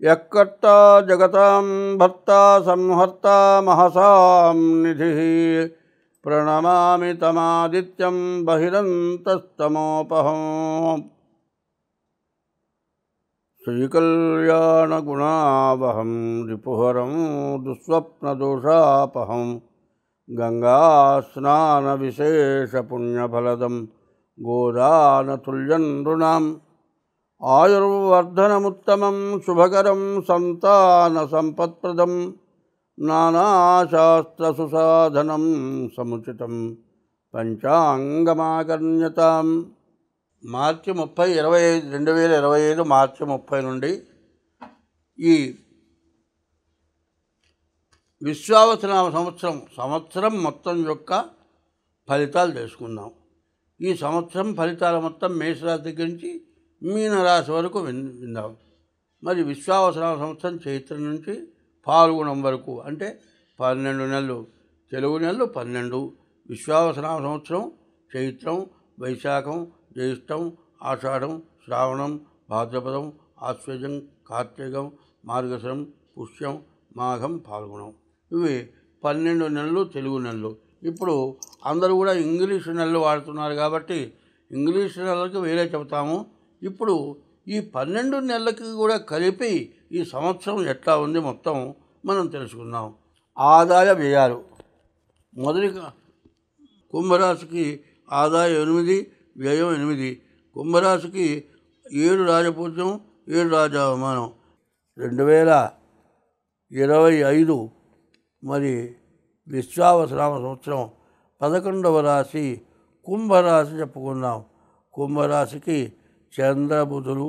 యక్కర్తా జగతాం భర్తా సంహర్తా మహసాం నిధిః ప్రణమామి తమాదిత్యం బహిరంతస్తమోపహం శ్రీకళ్యాణగుణావహం రిపుహరం దుస్వప్నదోషాపహం గంగాస్నానవిశేషపుణ్యఫలదం గోదానతుల్యం నృణాం ఆయుర్వర్ధనముత్తమం శుభకరం సంతానసంపత్ప్రదం నానాశాస్త్రసుసాధనం సముచితం పంచాంగమాకర్ణ్యతాం. మార్చి 30, 2025 మార్చి 30 నుండి ఈ విశ్వావసనామ సంవత్సరం మొత్తం యొక్క ఫలితాలు తెలుసుకుందాం. ఈ సంవత్సరం ఫలితాల మొత్తం మేషరాశి దగ్గర నుంచి మీనరాశి వరకు విందాం. మరి విశ్వావసనామ సంవత్సరం చైత్ర నుంచి ఫాల్గుణం వరకు అంటే 12 నెలలు, తెలుగు నెలలు 12. విశ్వావసనామ సంవత్సరం చైత్రం, వైశాఖం, జ్యేష్టం, ఆషాఢం, శ్రావణం, భాద్రపదం, ఆశ్వేజం, కార్తీకం, మార్గశిరం, పుష్యం, మాఘం, ఫాల్గుణం. ఇవి 12 నెలలు తెలుగు నెలలు. ఇప్పుడు అందరూ కూడా ఇంగ్లీషు నెలలు వాడుతున్నారు కాబట్టి ఇంగ్లీషు నెలలకు వేరే చెబుతాము. ఇప్పుడు ఈ 12 నెలలకి కూడా కలిపి ఈ సంవత్సరం ఎట్లా ఉంది మొత్తం మనం తెలుసుకుందాం. ఆదాయ వ్యయాలు. మొదటిగా కుంభరాశికి ఆదాయం 8, వ్యయం 8. కుంభరాశికి 7 రాజపూజ్యం, 7 రాజావమానం. 2025 మరి విశ్వావసనామ సంవత్సరం 11వ రాశి కుంభరాశి చెప్పుకుందాం. కుంభరాశికి చంద్రబుధులు,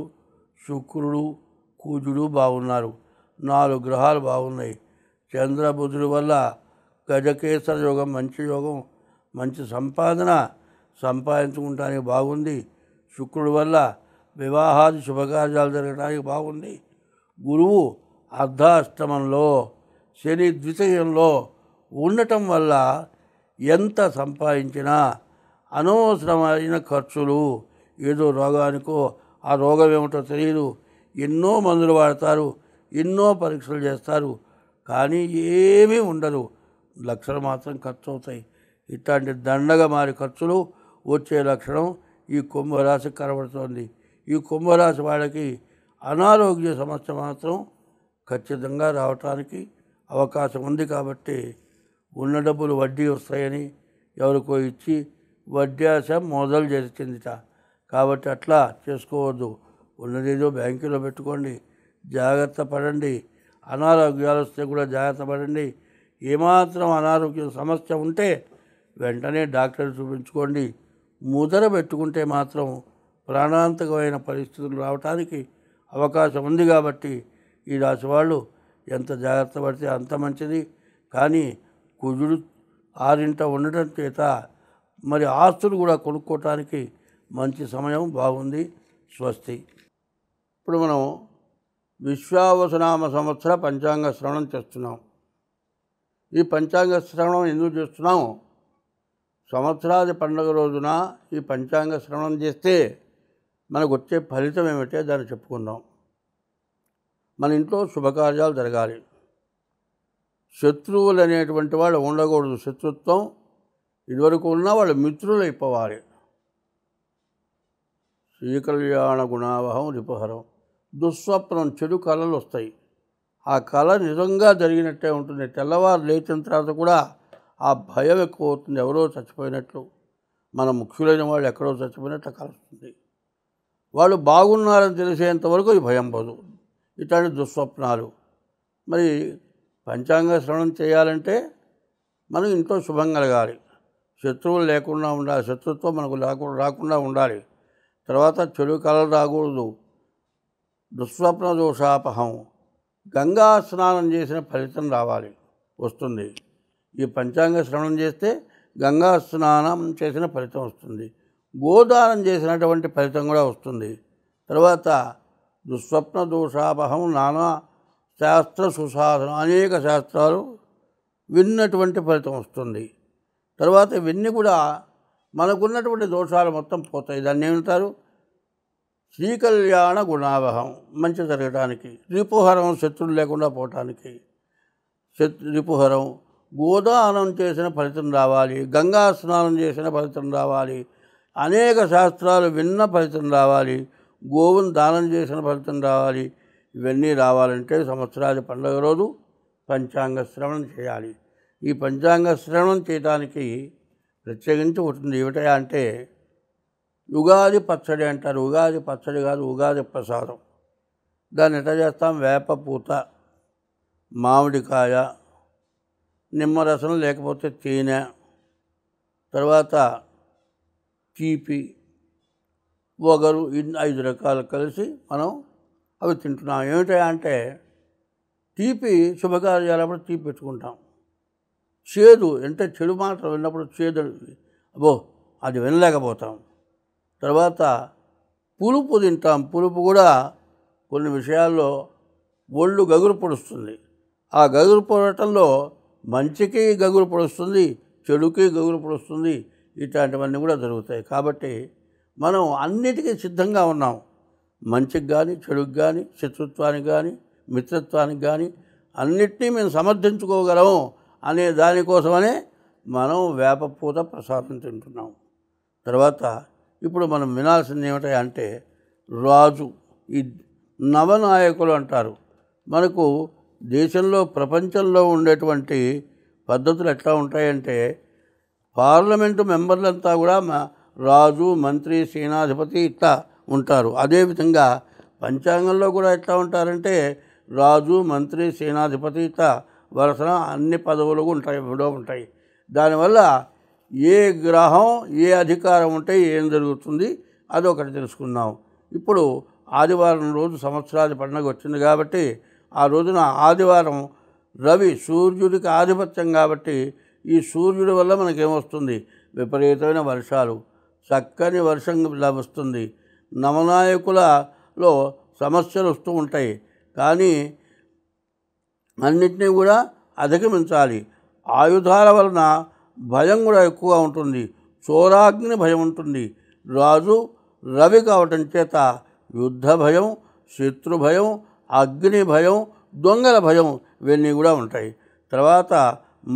శుక్రుడు, కుజుడు బాగున్నారు. 4 గ్రహాలు బాగున్నాయి. చంద్రబుధుల వల్ల గజకేసర యోగం, మంచి యోగం, మంచి సంపాదన సంపాదించుకుంటానికి బాగుంది. శుక్రుడి వల్ల వివాహాది శుభకార్యాలు జరగడానికి బాగుంది. గురువు అర్ధాష్టమంలో, శని ద్వితీయంలో ఉండటం వల్ల ఎంత సంపాదించినా అనవసరమైన ఖర్చులు, ఏదో రోగానికో ఆ రోగం ఏమిటో తెలియదు, ఎన్నో మందులు వాడతారు, ఎన్నో పరీక్షలు చేస్తారు, కానీ ఏమీ ఉండదు. లక్షలు మాత్రం ఖర్చు అవుతాయి. ఇట్లాంటి దండగా మారి ఖర్చులు వచ్చే లక్షణం ఈ కుంభరాశికి కనబడుతోంది. ఈ కుంభరాశి వాళ్ళకి అనారోగ్య సమస్య మాత్రం ఖచ్చితంగా రావటానికి అవకాశం ఉంది. కాబట్టి ఉన్న డబ్బులు వడ్డీ వస్తాయని ఎవరికో ఇచ్చి వడ్డీ మొదలు చేసిందిట. కాబట్టి అట్లా చేసుకోవద్దు. ఉన్నదేదో బ్యాంకులో పెట్టుకోండి, జాగ్రత్త పడండి. అనారోగ్యాలు వస్తే కూడా జాగ్రత్త పడండి. ఏమాత్రం అనారోగ్య సమస్య ఉంటే వెంటనే డాక్టర్ చూపించుకోండి. ముద్ర పెట్టుకుంటే మాత్రం ప్రాణాంతకమైన పరిస్థితులు రావడానికి అవకాశం ఉంది. కాబట్టి ఈ రాశి వాళ్ళు ఎంత జాగ్రత్త పడితే అంత మంచిది. కానీ కుజుడు 6 ఉండటం చేత మరి ఆస్తులు కూడా కొనుక్కోవటానికి మంచి సమయం బాగుంది. స్వస్తి. ఇప్పుడు మనం విశ్వావసనామ సంవత్సర పంచాంగ శ్రవణం చేస్తున్నాం. ఈ పంచాంగ శ్రవణం ఎందుకు చేస్తున్నాం? సంవత్సరాది పండుగ రోజున ఈ పంచాంగ శ్రవణం చేస్తే మనకు వచ్చే ఫలితం ఏమిటో దాన్ని చెప్పుకుందాం. మన ఇంట్లో శుభకార్యాలు జరగాలి. శత్రువులు అనేటువంటి వాళ్ళు ఉండకూడదు. శత్రుత్వం ఇదివరకు ఉన్న వాళ్ళు మిత్రులు అయిపోవాలి. శ్రీకళ్యాణ గుణావహం రిపుహరం. దుస్వప్నం, చెడు కళలు వస్తాయి. ఆ కళ నిజంగా జరిగినట్టే ఉంటుంది. తెల్లవారు లేచిన తర్వాత కూడా ఆ భయం ఎక్కువ అవుతుంది. ఎవరో చచ్చిపోయినట్లు, మన ముఖ్యులైన వాళ్ళు ఎక్కడో చచ్చిపోయినట్లు కలుస్తుంది. వాళ్ళు బాగున్నారని తెలిసేంతవరకు ఈ భయం పోదు. ఇట్లాంటి దుస్వప్నాలు. మరి పంచాంగ శ్రవణం చేయాలంటే మనం ఇంట్లో శుభం కలగాలి. శత్రువులు లేకుండా ఉండాలి. శత్రుత్వం మనకు రాకుండా ఉండాలి. తర్వాత చెడు కళలు రాకూడదు. దుస్వప్న దోషాపహం. గంగా స్నానం చేసిన ఫలితం వస్తుంది. ఈ పంచాంగ శ్రవణం చేస్తే గంగా స్నానం చేసిన ఫలితం వస్తుంది. గోదానం చేసినటువంటి ఫలితం కూడా వస్తుంది. తర్వాత దుస్వప్న దోషాపహం, నానా శాస్త్ర సుసాధనం, అనేక శాస్త్రాలు విన్నటువంటి ఫలితం వస్తుంది. తర్వాత ఇవన్నీ కూడా మనకున్నటువంటి దోషాలు మొత్తం పోతాయి. దాన్ని ఏమంటారు? శ్రీకళ్యాణ గుణావహం మంచి జరగడానికి, రిపుహరం శత్రులు లేకుండా పోవటానికి, రిపుహరం గోదానం చేసిన ఫలితం రావాలి, గంగా స్నానం చేసిన ఫలితం రావాలి, అనేక శాస్త్రాలు విన్న ఫలితం రావాలి, గోవును దానం చేసిన ఫలితం రావాలి. ఇవన్నీ రావాలంటే సంవత్సరాది పండుగ రోజు పంచాంగ శ్రవణం చేయాలి. ఈ పంచాంగ శ్రవణం చేయడానికి ప్రత్యేకించి ఉంటుంది. ఏమిటా అంటే ఉగాది పచ్చడి అంటారు. ఉగాది పచ్చడి కాదు, ఉగాది ప్రసాదం. దాన్ని ఎట్లా చేస్తాం? వేప పూత, మామిడికాయ, నిమ్మరసం లేకపోతే తేనె, తర్వాత తీపి, వగరు, 5 రకాలు కలిసి మనం అవి తింటున్నాం. ఏమిటా అంటే తీపి శుభకార్యాలప్పుడు తీపి పెట్టుకుంటాం. చేదు అంటే చెడు మాటలు విన్నప్పుడు చేదు, అబ్బో అది వినలేకపోతాం. తర్వాత పులుపు తింటాం. పులుపు కూడా కొన్ని విషయాల్లో ఒళ్ళు గగురు పొడుస్తుంది. ఆ గగురు పొడటంలో మంచికి గగురు పొడుస్తుంది, చెడుకి గగురు పొడుస్తుంది. ఇట్లాంటివన్నీ కూడా జరుగుతాయి. కాబట్టి మనం అన్నిటికీ సిద్ధంగా ఉన్నాం. మంచికి కానీ, చెడుకు కానీ, శత్రుత్వానికి కానీ, మిత్రత్వానికి కానీ అన్నిటినీ మేము సమర్థించుకోగలము అనే దానికోసమనే మనం వేపపూత ప్రసాదం తింటున్నాం. తర్వాత ఇప్పుడు మనం వినాల్సింది ఏమిటంటే అంటే రాజు, ఈ నవనాయకులు అంటారు. మనకు దేశంలో ప్రపంచంలో ఉండేటువంటి పద్ధతులు ఎట్లా ఉంటాయంటే పార్లమెంటు మెంబర్లంతా కూడా రాజు, మంత్రి, సేనాధిపతి ఇట్లా ఉంటారు. అదేవిధంగా పంచాంగంలో కూడా ఎట్లా ఉంటారంటే రాజు, మంత్రి, సేనాధిపతి ఇట్లా వరుసన అన్ని పదవులు ఉంటాయి. దానివల్ల ఏ గ్రహం ఏ అధికారం ఉంటే ఏం జరుగుతుంది అదొకటి తెలుసుకుందాం. ఇప్పుడు ఆదివారం రోజు సంవత్సరాది పండుగ వచ్చింది కాబట్టి ఆ రోజున ఆదివారం రవి సూర్యుడికి ఆధిపత్యం కాబట్టి ఈ సూర్యుడి వల్ల మనకేమొస్తుంది? విపరీతమైన వర్షాలు, చక్కని వర్షం లభిస్తుంది. నవనాయకులలో సమస్యలు వస్తూ ఉంటాయి, కానీ అన్నిటినీ కూడా అధిగమించాలి. ఆయుధాల వలన భయం కూడా ఎక్కువగా ఉంటుంది. చోరాగ్ని భయం ఉంటుంది. రాజు రవి కావటం చేత యుద్ధ భయం, శత్రు భయం, అగ్ని భయం, దొంగల భయం ఇవన్నీ కూడా ఉంటాయి. తర్వాత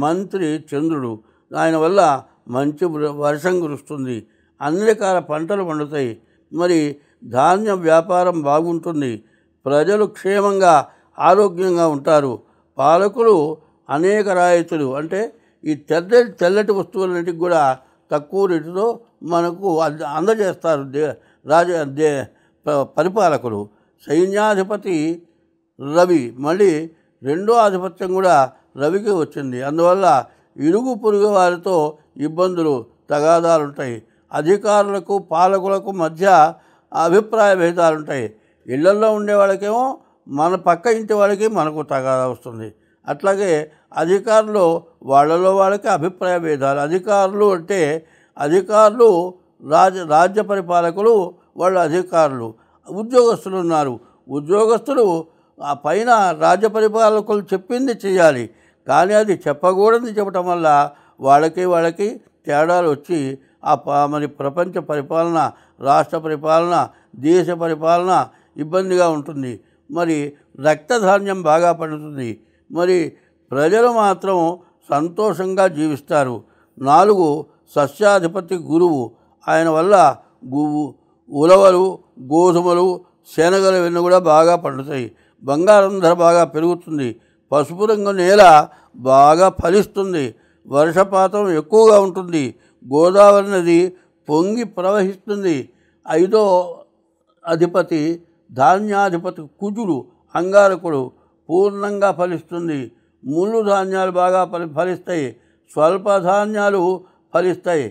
మంత్రి చంద్రుడు, ఆయన వల్ల మంచి వర్షం కురుస్తుంది, అన్ని రకాల పంటలు పండుతాయి, మరి ధాన్య వ్యాపారం బాగుంటుంది, ప్రజలు క్షేమంగా ఆరోగ్యంగా ఉంటారు. పాలకులు అనేక రాయితీలు అంటే ఈ తెల్లటి వస్తువులన్నిటికి కూడా తక్కువ రేటుతో మనకు అందజేస్తారు పరిపాలకులు. సైన్యాధిపతి రవి, మళ్ళీ రెండో ఆధిపత్యం కూడా రవికి వచ్చింది. అందువల్ల ఇరుగు పొరుగు వారితో ఇబ్బందులు, తగాదాలు ఉంటాయి. అధికారులకు పాలకులకు మధ్య అభిప్రాయ భేదాలు ఉంటాయి. ఇళ్లల్లో ఉండే వాళ్ళకేమో మన పక్క ఇంటి వాళ్ళకి మనకు తగాదా వస్తుంది. అట్లాగే అధికారులు వాళ్ళలో వాళ్ళకి అభిప్రాయ భేదాలు. అధికారులు అంటే అధికారులు రాజ్య పరిపాలకులు, వాళ్ళు అధికారులు. ఉద్యోగస్తులు ఉన్నారు. ఉద్యోగస్తులు ఆ పైన రాజ్య పరిపాలకులు చెప్పింది చేయాలి, కానీ అది చెప్పకూడదు చెప్పటం వల్ల వాళ్ళకి తేడాలు వచ్చి మరి ప్రపంచ పరిపాలన, రాష్ట్ర పరిపాలన, దేశ పరిపాలన ఇబ్బందిగా ఉంటుంది. మరి రక్తధాన్యం బాగా పండుతుంది, మరి ప్రజలు మాత్రం సంతోషంగా జీవిస్తారు. 4 సస్యాధిపతి గురువు, ఆయన వల్ల ఉలవలు, గోధుమలు, శనగలు ఇవన్నీ కూడా బాగా పండుతాయి. బంగారం ధర బాగా పెరుగుతుంది. పసుపు రంగు నేల బాగా ఫలిస్తుంది. వర్షపాతం ఎక్కువగా ఉంటుంది. గోదావరి నది పొంగి ప్రవహిస్తుంది. 5వ అధిపతి ధాన్యాధిపతి కుజుడు, అంగారకుడు, పూర్ణంగా ఫలిస్తుంది. ముళ్ళు ధాన్యాలు బాగా ఫలిస్తాయి. స్వల్ప ధాన్యాలు ఫలిస్తాయి.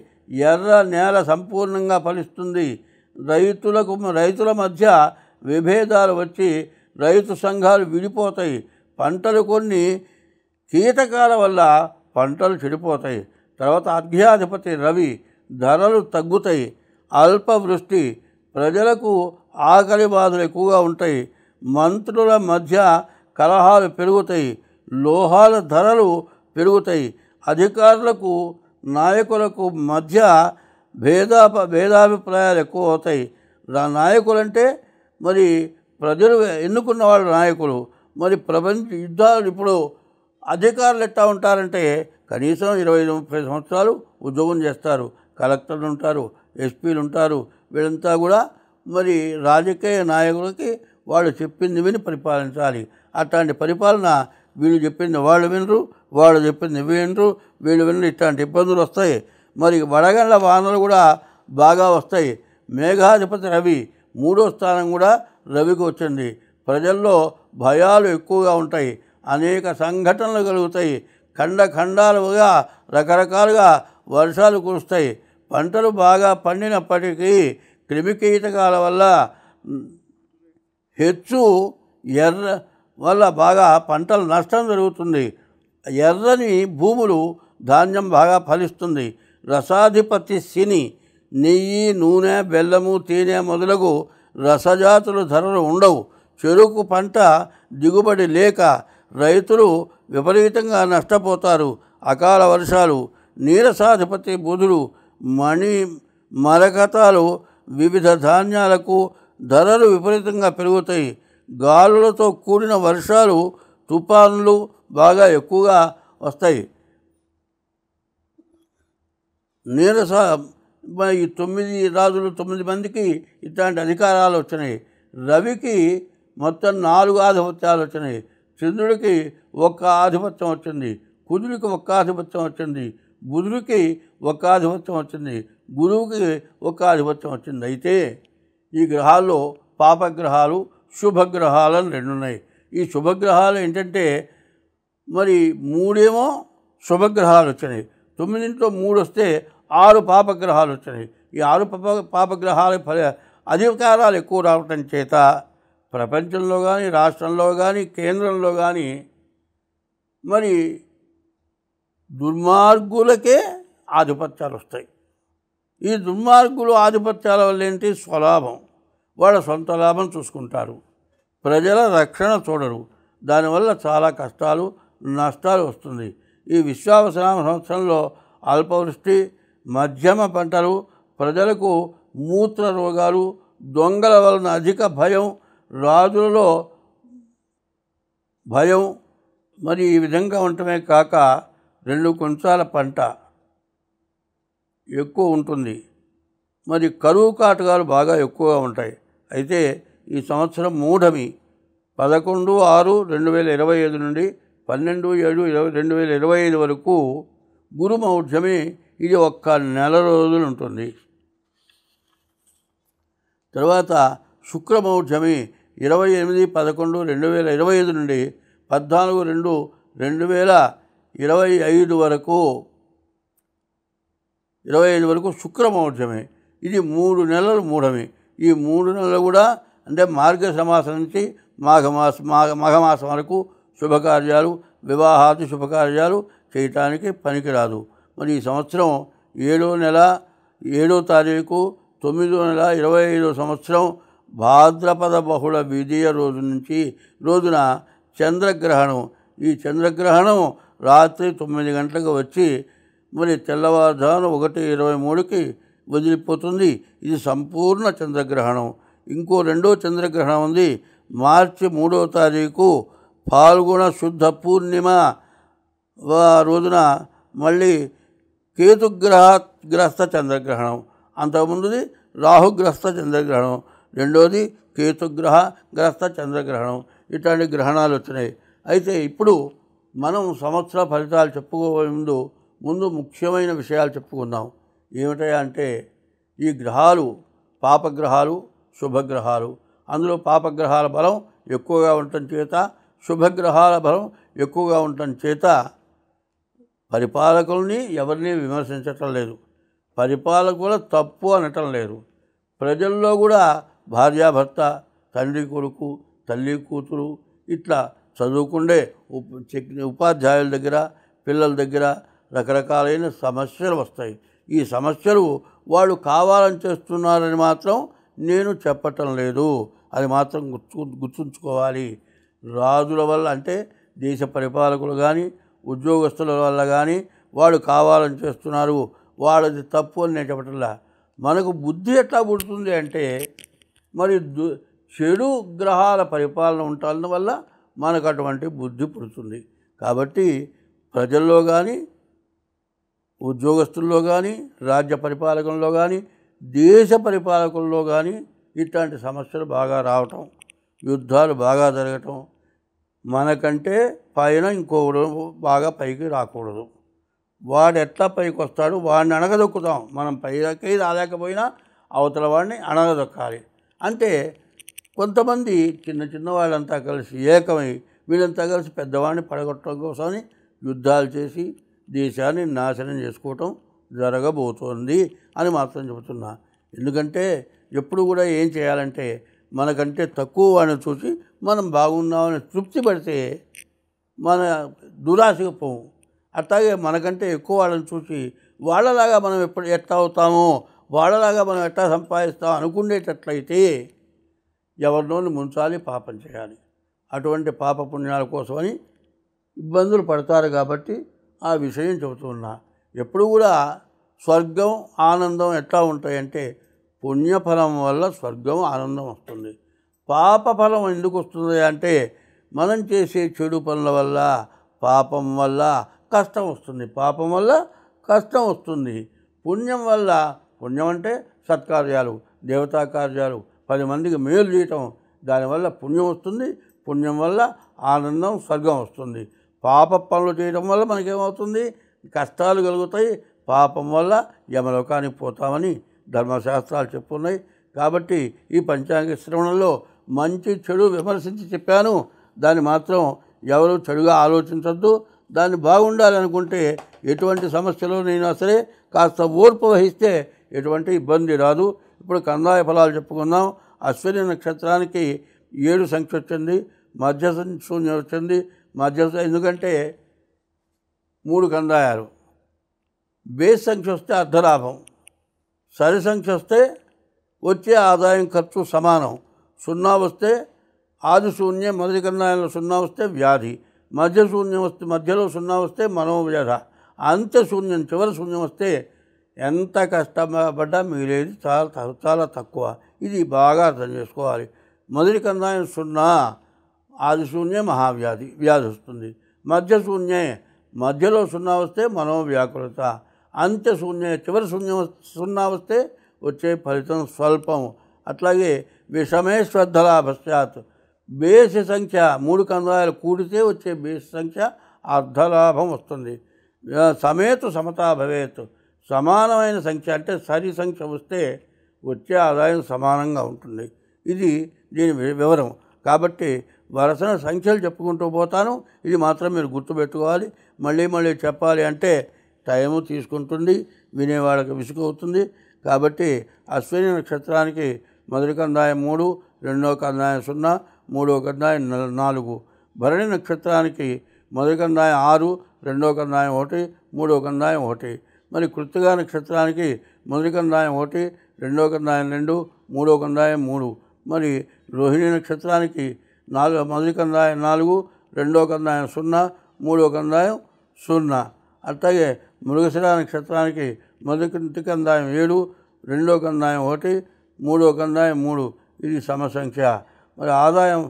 ఎర్ర నేల సంపూర్ణంగా ఫలిస్తుంది. రైతుల మధ్య విభేదాలు వచ్చి రైతు సంఘాలు విడిపోతాయి. పంటలు కొన్ని కీటకాల వల్ల పంటలు చెడిపోతాయి. తర్వాత అర్ఘ్యాధిపతి రవి, ధరలు తగ్గుతాయి. అల్పవృష్టి, ప్రజలకు ఆకలి బాధలు ఎక్కువగా ఉంటాయి. మంత్రుల మధ్య కలహాలు పెరుగుతాయి. లోహాల ధరలు పెరుగుతాయి. అధికారులకు నాయకులకు మధ్య భేదాభిప్రాయాలు ఎక్కువ అవుతాయి. నాయకులంటే మరి ప్రజలు ఎన్నుకున్న వాళ్ళు నాయకులు. మరి ప్రపంచ యుద్ధాలు ఇప్పుడు అధికారులు ఎట్లా ఉంటారంటే కనీసం 25-30 సంవత్సరాలు ఉద్యోగం చేస్తారు. కలెక్టర్లు ఉంటారు, ఎస్పీలు ఉంటారు. వీళ్ళంతా కూడా మరి రాజకీయ నాయకులకి వాళ్ళు చెప్పింది విని పరిపాలించాలి. అట్లాంటి పరిపాలన వీళ్ళు చెప్పింది వాళ్ళు వినరు, వాళ్ళు చెప్పింది వినరు, వీళ్ళు వినరు. ఇట్లాంటి ఇబ్బందులు వస్తాయి. మరి వడగండ్ల వానలు కూడా బాగా వస్తాయి. మేఘాధిపతి రవి, 3వ స్థానం కూడా రవికి వచ్చింది. ప్రజల్లో భయాలు ఎక్కువగా ఉంటాయి. అనేక సంఘటనలు కలుగుతాయి. ఖండాలుగా రకరకాలుగా వర్షాలు కురుస్తాయి. పంటలు బాగా పండినప్పటికీ క్రిమికీటకాల వల్ల హెచ్చు ఎర్ర వల్ల బాగా పంటలు నష్టం జరుగుతుంది. ఎర్రని భూములు ధాన్యం బాగా ఫలిస్తుంది. రసాధిపతి శని, నెయ్యి, నూనె, బెల్లము, తేనె మొదలగు రసజాతులు ధరలు ఉండవు. చెరుకు పంట దిగుబడి లేక రైతులు విపరీతంగా నష్టపోతారు. అకాల వర్షాలు. నీరసాధిపతి బుధుడు, మరకతాలు, వివిధ ధాన్యాలకు ధరలు విపరీతంగా పెరుగుతాయి. గాలులతో కూడిన వర్షాలు, తుఫాన్లు బాగా ఎక్కువగా వస్తాయి. ఈ 9 రాజులు 9 మందికి ఇట్లాంటి అధికారాలు వచ్చినాయి. రవికి మొత్తం 4 ఆధిపత్యాలు వచ్చినాయి. చంద్రుడికి 1 ఆధిపత్యం వచ్చింది. కుజుడికి 1 ఆధిపత్యం వచ్చింది. బుధుడికి 1 ఆధిపత్యం వచ్చింది. గురువుకి 1 ఆధిపత్యం వచ్చింది. అయితే ఈ గ్రహాల్లో పాపగ్రహాలు, శుభగ్రహాలు అని 2 ఉన్నాయి. ఈ శుభగ్రహాలు ఏంటంటే మరి 3 శుభగ్రహాలు వచ్చినాయి. 9 3 వస్తే 6 పాపగ్రహాలు వచ్చినాయి. ఈ 6 పాపగ్రహాల అధికారాలు ఎక్కువ రావటం చేత ప్రపంచంలో కానీ, రాష్ట్రంలో కానీ, కేంద్రంలో కానీ మరి దుర్మార్గులకే ఆధిపత్యాలు వస్తాయి. ఈ దుర్మార్గులు ఆధిపత్యాల వల్ల ఏంటి? స్వలాభం. వాళ్ళ సొంత లాభం చూసుకుంటారు. ప్రజల రక్షణ చూడరు. దానివల్ల చాలా కష్టాలు, నష్టాలు వస్తుంది. ఈ విశ్వావసనామ సంవత్సరంలో అల్పవృష్టి, మధ్యమ పంటలు, ప్రజలకు మూత్ర రోగాలు, దొంగల వలన అధిక భయం, రాజులలో భయం మరి ఈ విధంగా ఉండటమే కాక 2 కొంచాల పంట ఎక్కువ ఉంటుంది. మరి కరువు కాటకాలు బాగా ఎక్కువగా ఉంటాయి. అయితే ఈ సంవత్సరం మూఢమి 11/6/2025 నుండి 12/7/2025 వరకు గురుమౌఢ్యమి. ఇది 1 నెల రోజులు ఉంటుంది. తర్వాత శుక్రమౌఢ్యమి 28/11/2025 నుండి 14/2/2025 వరకు 25 వరకు శుక్రమౌఢ్యమి. ఇది 3 నెలలు మూఢమి. ఈ 3 నెలలు కూడా అంటే మార్గశమాసం నుంచి మాఘమాసం వరకు శుభకార్యాలు, వివాహాది శుభకార్యాలు చేయటానికి పనికిరాదు. మరి ఈ సంవత్సరం 7వ నెల 7వ తారీఖు 9వ నెల 25వ సంవత్సరం భాద్రపద బహుళ విధియ రోజున చంద్రగ్రహణం. ఈ చంద్రగ్రహణం రాత్రి 9 గంటలకు వచ్చి మరి తెల్లవారుజామున 1:23కి వదిలిపోతుంది. ఇది సంపూర్ణ చంద్రగ్రహణం. ఇంకో 2వ చంద్రగ్రహణం ఉంది. మార్చి 3వ తారీఖు ఫాల్గుణ శుద్ధ పూర్ణిమ రోజున మళ్ళీ కేతుగ్రస్త చంద్రగ్రహణం. అంతకుముందుది రాహుగ్రస్త చంద్రగ్రహణం, రెండోది కేతుగ్రస్త చంద్రగ్రహణం. ఇట్లాంటి గ్రహణాలు వచ్చినాయి. అయితే ఇప్పుడు మనం సంవత్సర ఫలితాలు చెప్పుకోబోయే ముందు ముఖ్యమైన విషయాలు చెప్పుకుందాం. ఏమిటా అంటే ఈ గ్రహాలు పాపగ్రహాలు, శుభగ్రహాలు. అందులో పాపగ్రహాల బలం ఎక్కువగా ఉండటం చేత, శుభగ్రహాల బలం ఎక్కువగా ఉండటం చేత పరిపాలకుల్ని ఎవరిని విమర్శించటం లేదు, పరిపాలకుల తప్పు అనటం లేదు. ప్రజల్లో కూడా భార్యాభర్త, తండ్రి కొడుకు, తల్లి కూతురు ఇట్లా చదువుకుండే ఉపాధ్యాయుల దగ్గర, పిల్లల దగ్గర రకరకాలైన సమస్యలు వస్తాయి. ఈ సమస్యలు వాళ్ళు కావాలని చేస్తున్నారని మాత్రం నేను చెప్పటం లేదు. అది మాత్రం గుర్తుంచుకోవాలి. రాజుల వల్ల అంటే దేశ పరిపాలకులు కానీ, ఉద్యోగస్తుల వల్ల కానీ వాళ్ళు కావాలని చేస్తున్నారు, వాళ్ళది తప్పు అని నేను చెప్పటంలా. మనకు బుద్ధి ఎట్లా పుడుతుంది అంటే మరి చెడు గ్రహాల పరిపాలన ఉండటం వల్ల మనకు అటువంటి బుద్ధి పుడుతుంది. కాబట్టి ప్రజల్లో కానీ, ఉద్యోగస్తుల్లో కానీ, రాజ్య పరిపాలకుల్లో కానీ, దేశ పరిపాలకుల్లో కానీ ఇట్లాంటి సమస్యలు బాగా రావటం, యుద్ధాలు బాగా జరగటం, మనకంటే పైన ఇంకొకడు బాగా పైకి రాకూడదు, వాడు ఎట్లా పైకి వస్తాడు వాడిని అణగదొక్కుతాం, మనం పైకి రాలేకపోయినా అవతల వాడిని అణగదొక్కాలి. అంటే కొంతమంది చిన్న చిన్న వాళ్ళంతా కలిసి ఏకమై వీళ్ళంతా కలిసి పెద్దవాడిని పడగొట్టడం కోసమని యుద్ధాలు చేసి దేశాన్ని నాశనం చేసుకోవటం జరగబోతోంది అని మాత్రం చెబుతున్నా. ఎందుకంటే ఎప్పుడు కూడా ఏం చేయాలంటే మనకంటే తక్కువ వాడిని చూసి మనం బాగున్నామని తృప్తి పడితే మన దురాశకు పోము. అట్లాగే మనకంటే ఎక్కువ వాళ్ళని చూసి వాళ్ళలాగా మనం ఎట్లా అవుతామో, వాళ్ళలాగా మనం ఎట్లా సంపాదిస్తామో అనుకునేటట్లయితే ఎవరినోని ముంచాలి, పాపం చేయాలి. అటువంటి పాప పుణ్యాల కోసమని ఇబ్బందులు పడతారు. కాబట్టి ఆ విషయం చెబుతున్నా. ఎప్పుడు కూడా స్వర్గం ఆనందం ఎట్లా ఉంటాయంటే పుణ్యఫలం వల్ల స్వర్గం ఆనందం వస్తుంది. పాపఫలం ఎందుకు వస్తుంది అంటే మనం చేసే చెడు పనుల వల్ల, పాపం వల్ల కష్టం వస్తుంది, పాపం వల్ల కష్టం వస్తుంది. పుణ్యం వల్ల, పుణ్యం అంటే సత్కార్యాలు, దేవతా కార్యాలు, 10 మందికి మేలు చేయటం, దానివల్ల పుణ్యం వస్తుంది. పుణ్యం వల్ల ఆనందం, స్వర్గం వస్తుంది. పాప పనులు చేయడం వల్ల మనకేమవుతుంది, కష్టాలు కలుగుతాయి. పాపం వల్ల యమలోకానికి పోతామని ధర్మశాస్త్రాలు చెప్పున్నాయి. కాబట్టి ఈ పంచాంగ శ్రవణంలో మంచి చెడు విమర్శించి చెప్పాను. దాన్ని మాత్రం ఎవరు చెడుగా ఆలోచించద్దు. దాన్ని బాగుండాలనుకుంటే ఎటువంటి సమస్యలోనైనా సరే కాస్త ఓర్పు వహిస్తే ఎటువంటి ఇబ్బంది రాదు. ఇప్పుడు కందాయ ఫలాలు చెప్పుకుందాం. అశ్విని నక్షత్రానికి 7 సంఖ్య వచ్చింది, మధ్య శూన్యం వచ్చింది. ఎందుకంటే 3 కందాయాలు, బేస్ సంఖ్య వస్తే అర్ధలాభం, సరి సంఖ్య వస్తే వచ్చే ఆదాయం ఖర్చు సమానం, 0 వస్తే ఆది శూన్యం, మొదటి కందాయంలో 0 వస్తే వ్యాధి, మధ్య శూన్యం వస్తే, మధ్యలో 0 వస్తే మనోవ్యధ, అంత్య శూన్యం చివరి శూన్యం వస్తే ఎంత కష్టపడ్డా మిగిలేది చాలా తక్కువ. ఇది బాగా అర్థం చేసుకోవాలి. మొదటి కందాయం 0, ఆది శూన్యం మహావ్యాధి, వ్యాధి వస్తుంది. మధ్య శూన్యే, మధ్యలో 0 వస్తే మనోవ్యాకులత, అంత్య శూన్య చివరి శూన్యం 0 వస్తే వచ్చే ఫలితం స్వల్పం. అట్లాగే విషమే శ్రద్ధలాభశ్చాత్, బేసి సంఖ్య 3 కందాయాలు కూడితే వచ్చే బేసి సంఖ్య అర్ధలాభం వస్తుంది. సమేతు సమతా భవేత్, సమానమైన సంఖ్య అంటే సరి సంఖ్య వస్తే వచ్చే ఆదాయం సమానంగా ఉంటుంది. ఇది దీని వివరం. కాబట్టి వరుసన సంఖ్యలు చెప్పుకుంటూ పోతాను. ఇది మాత్రం మీరు గుర్తుపెట్టుకోవాలి. మళ్ళీ చెప్పాలి అంటే టైము తీసుకుంటుంది, వినేవాళ్ళకి విసుగవుతుంది. కాబట్టి అశ్విని నక్షత్రానికి మొదటి కందాయం 3, రెండో కందాయం 0, మూడో కందాయం 4. భరణి నక్షత్రానికి మొదటి కందాయం 6, రెండో కందాయం 1, మూడో కందాయం 1. మరి కృత్తికా నక్షత్రానికి మొదటి కందాయం 1, రెండో కందాయం 2, మూడో కందాయం 3. మరి రోహిణి నక్షత్రానికి మొదటి కందాయం 4, రెండో కందాయం 0, మూడో కందాయం 0. అట్లాగే మృగశిర నక్షత్రానికి మొదటి కందాయం 7, రెండో కందాయం 1, మూడో కందాయం 3. ఇది సమసంఖ్య. మరి ఆదాయం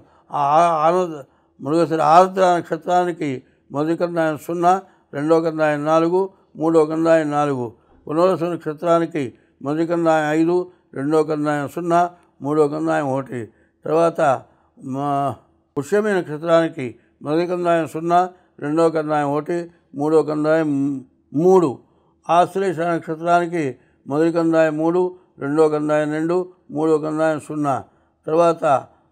మృగశిర ఆరుద్ర నక్షత్రానికి మొదటి కందాయం 0, రెండో కందాయం 4, మూడో కందాయం 4. పునర్వసు నక్షత్రానికి మొదటి కందాయం 5, రెండో కందాయం 0, మూడో కందాయం 1. తర్వాత పుష్యమి నక్షత్రానికి మొదటి కందాయం 0, రెండో కందాయం 1, మూడో కందాయం 3. ఆశ్లేష నక్షత్రానికి మొదటి కందాయం 3, రెండో కందాయం 2, మూడో కందాయం 0. తర్వాత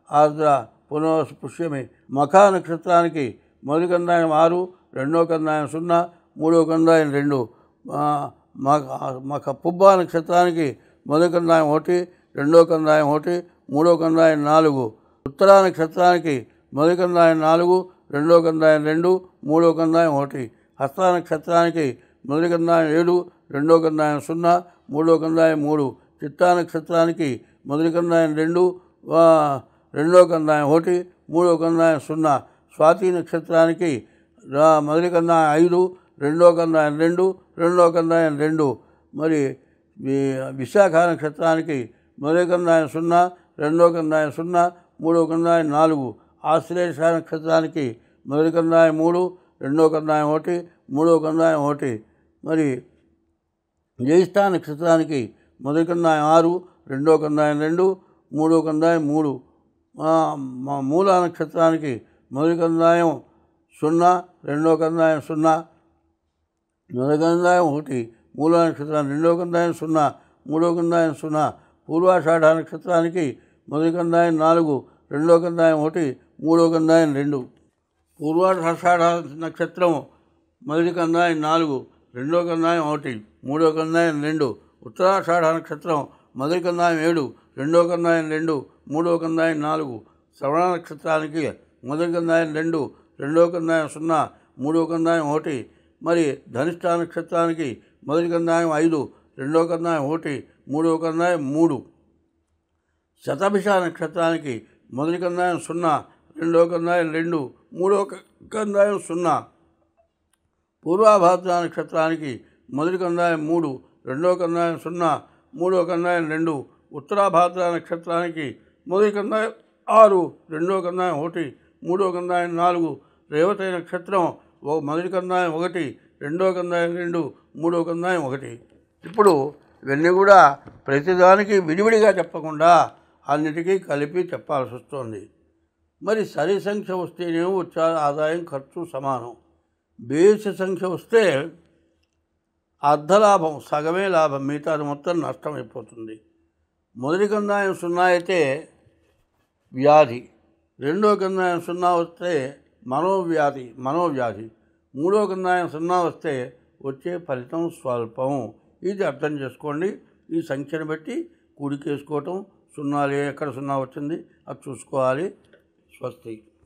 ఆర్ద్ర పునర్వసు పుష్యమి. మఖా నక్షత్రానికి మొదటి కందాయం 6, రెండో కందాయం 0, మూడో కందాయం 2. పుబ్బా నక్షత్రానికి మొదటి కందాయం 1, రెండో కందాయం 1, మూడో కందాయం 4. ఉత్తరా నక్షత్రానికి మొదటి కందాయం 4, రెండో కందాయం 2, మూడో కందాయం 1. హస్త నక్షత్రానికి మొదటి కందాయం 7, రెండో కందాయం 0, మూడో కందాయం 3. చిత్తా నక్షత్రానికి మొదటి కందాయం 2, రెండో కందాయం 1, మూడో కందాయం 0. స్వాతి నక్షత్రానికి మొదటి కందాయం 5, రెండో కందాయం 2, రెండో కందాయం 2. మరి విశాఖ నక్షత్రానికి మొదటి కందాయం 0, రెండో కందాయం 0, మూడో కందాయం 4. ఆశ్లేష నక్షత్రానికి మొదటి కందాయం 3, రెండో కందాయం 1, మూడో కందాయం 1. మరి జ్యేష్ఠ నక్షత్రానికి మొదటి కందాయం 6, రెండో కందాయం 2, మూడో కందాయం 3. మూల నక్షత్రానికి మొదటి కందాయం 0, రెండో కందాయం 0, మొదటి కందాయం 1. మూల నక్షత్రానికి రెండో కందాయం 0, మూడో కందాయం 0. పూర్వాషాఢ నక్షత్రానికి మొదటి కందాయం 4, రెండో కందాయం 1, మూడో కందాయం 2. పూర్వాషాఢ నక్షత్రం మొదటి కందాయం 4, రెండో కందాయం 1, మూడో కందాయం 2. ఉత్తరాషాఢ నక్షత్రం మొదటి కందాయం 7, రెండో కందాయం 2, మూడో కందాయం 4. శ్రవణ నక్షత్రానికి మొదటి కందాయం 2, రెండో కందాయం 0, మూడో కందాయం 1. మరి ధనిష్ఠ నక్షత్రానికి మొదటి కందాయం 5, రెండో కందాయం 1, మూడో కందాయం 3. శతభిష నక్షత్రానికి మొదటి కందాయం 0, రెండో కందాయం 2, మూడో కందాయం 0. పూర్వాభాద్ర నక్షత్రానికి మొదటి కందాయం 3, రెండో కందాయం 0, మూడో కందాయం 2. ఉత్తరాభాద్ర నక్షత్రానికి మొదటి కందాయం 6, రెండో కందాయం 1, మూడో కందాయం 4. రేవతి నక్షత్రం మొదటి కందాయం 1, రెండో కందాయం 2, మూడో కందాయం 1. ఇప్పుడు ఇవన్నీ కూడా ప్రతిదానికి విడివిడిగా చెప్పకుండా అన్నిటికీ కలిపి చెప్పాల్సి వస్తుంది. మరి సరి సంఖ్య వస్తేనేమో వచ్చే ఆదాయం ఖర్చు సమానం. బేసి సంఖ్య వస్తే అర్ధలాభం, సగమే లాభం, మిగతాది మొత్తం నష్టమైపోతుంది. మొదటి కందాయం 0 అయితే వ్యాధి, రెండో కందాయం 0 వస్తే మనోవ్యాధి, మూడో కందాయం 0 వస్తే వచ్చే ఫలితం స్వల్పం. ఇది అర్థం చేసుకోండి. ఈ సంఖ్యను బట్టి కూడికేసుకోవటం, 0 ఎక్కడ 0 వచ్చింది అది చూసుకోవాలి. స్వస్తి.